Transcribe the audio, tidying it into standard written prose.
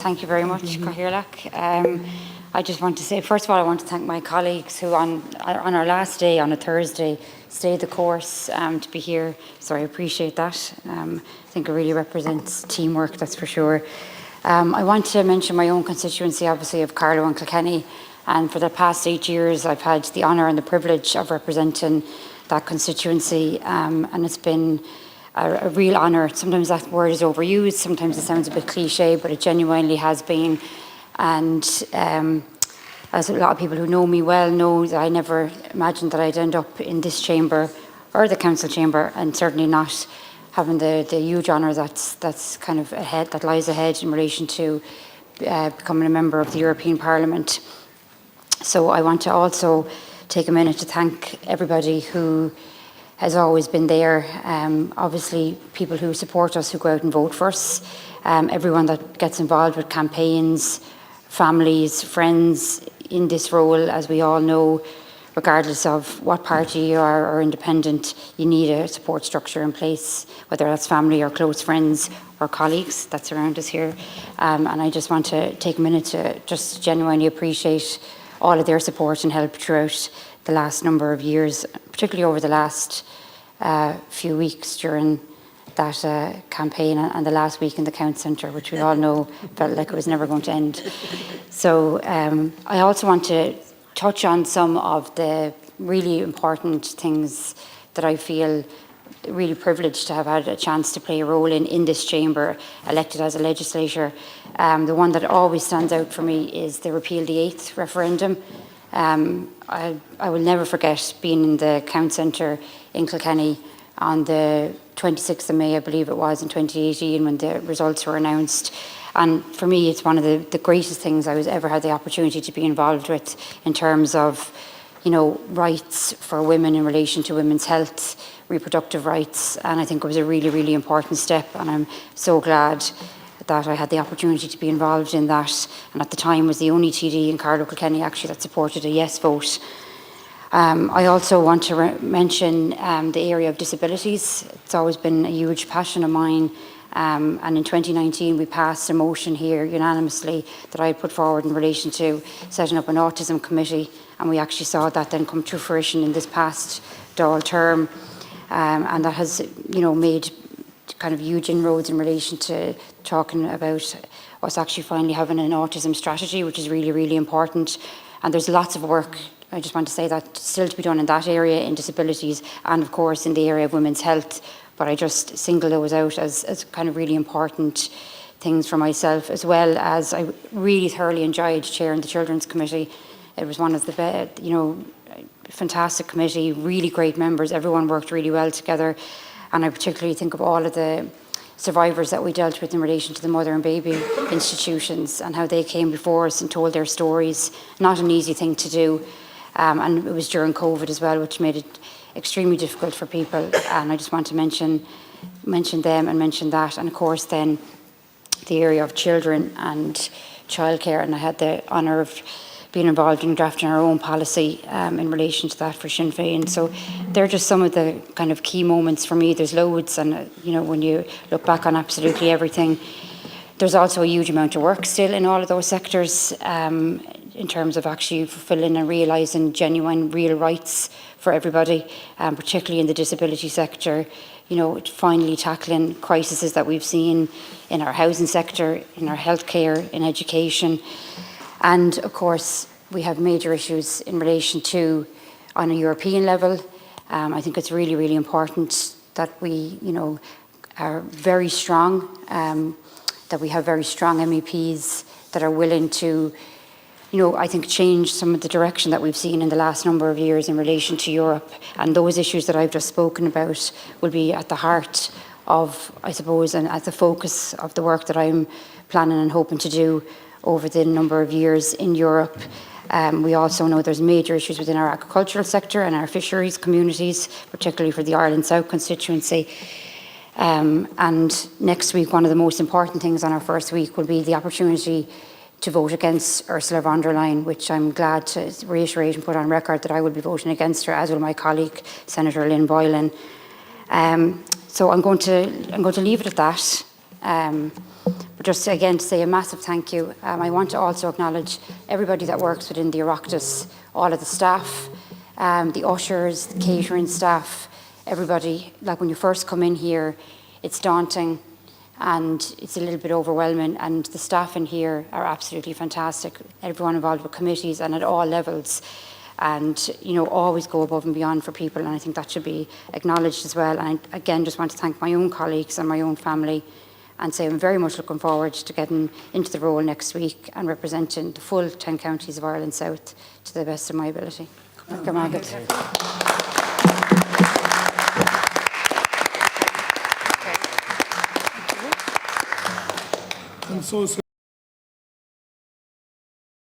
Thank you very much, Cathaoirleach. I just want to say, first of all, I want to thank my colleagues who on our last day, on a Thursday, stayed the course to be here. So I appreciate that. I think it really represents teamwork, that's for sure. I want to mention my own constituency, obviously, of Carlow and Kilkenny. And for the past 8 years, I've had the honour and the privilege of representing that constituency. And it's been a real honour. Sometimes that word is overused, sometimes it sounds a bit cliche, but it genuinely has been. And as a lot of people who know me well know, that I never imagined that I'd end up in this chamber or the council chamber, and certainly not having the huge honour that's kind of ahead, that lies ahead in relation to becoming a member of the European Parliament. So I want to also take a minute to thank everybody who has always been there. Obviously, people who support us, who go out and vote for us, everyone that gets involved with campaigns, families, friends in this role. As we all know, regardless of what party you are or independent, you need a support structure in place, whether that's family or close friends or colleagues that surround us here. And I just want to take a minute to just genuinely appreciate all of their support and help throughout the last number of years, particularly over the last few weeks during that campaign and the last week in the Count Centre, which we all know felt like it was never going to end. So I also want to touch on some of the really important things that I feel really privileged to have had a chance to play a role in this chamber, elected as a legislator. The one that always stands out for me is the Repeal the Eighth referendum. I will never forget being in the Count Centre in Kilkenny on the 26th of May, I believe it was, in 2018, when the results were announced. And for me, it's one of the greatest things I was ever had the opportunity to be involved with in terms of, you know, rights for women in relation to women's health, reproductive rights. And I think it was a really, really important step. And I'm so glad that I had the opportunity to be involved in that. And at the time was the only TD in Carlow Kilkenny actually that supported a yes vote. I also want to mention the area of disabilities. It's always been a huge passion of mine. And in 2019, we passed a motion here unanimously that I had put forward in relation to setting up an autism committee. And we actually saw that then come to fruition in this past Dáil term. And that has, you know, made kind of huge inroads in relation to talking about us actually finally having an autism strategy, which is really, really important. And there's lots of work, I just want to say that, still to be done in that area, in disabilities, and of course in the area of women's health. But I just single those out as kind of really important things for myself, as well as I really thoroughly enjoyed chairing the Children's Committee. It was one of the, you know, fantastic committee, really great members. Everyone worked really well together. And I particularly think of all of the survivors that we dealt with in relation to the mother and baby institutions and how they came before us and told their stories. Not an easy thing to do. And it was during COVID as well, which made it extremely difficult for people. And I just want to mention them and mention that. And of course then the area of children and childcare. And I had the honour of being involved in drafting our own policy in relation to that for Sinn Féin. So they're just some of the kind of key moments for me. There's loads, and you know, when you look back on absolutely everything, there's also a huge amount of work still in all of those sectors in terms of actually fulfilling and realising genuine, real rights for everybody, particularly in the disability sector. You know, finally tackling crises that we've seen in our housing sector, in our healthcare, in education. And of course, we have major issues in relation to, on a European level. I think it's really, really important that we, you know, are very strong, that we have very strong MEPs that are willing to, you know, I think change some of the direction that we've seen in the last number of years in relation to Europe. And those issues that I've just spoken about will be at the heart of, I suppose, and at the focus of the work that I'm planning and hoping to do over the number of years in Europe. We also know there's major issues within our agricultural sector and our fisheries communities, particularly for the Ireland South constituency. And next week, one of the most important things on our first week will be the opportunity to vote against Ursula von der Leyen, which I'm glad to reiterate and put on record that I will be voting against her, as will my colleague, Senator Lynn Boylan. So I'm going to leave it at that. But just again to say a massive thank you. I want to also acknowledge everybody that works within the Oireachtas, all of the staff, the ushers, the catering staff, everybody. Like when you first come in here, it's daunting and it's a little bit overwhelming, and the staff in here are absolutely fantastic. Everyone involved with committees and at all levels, and always go above and beyond for people, and I think that should be acknowledged as well. And I again just want to thank my own colleagues and my own family, and say I'm very much looking forward to getting into the role next week and representing the full 10 counties of Ireland South to the best of my ability. And so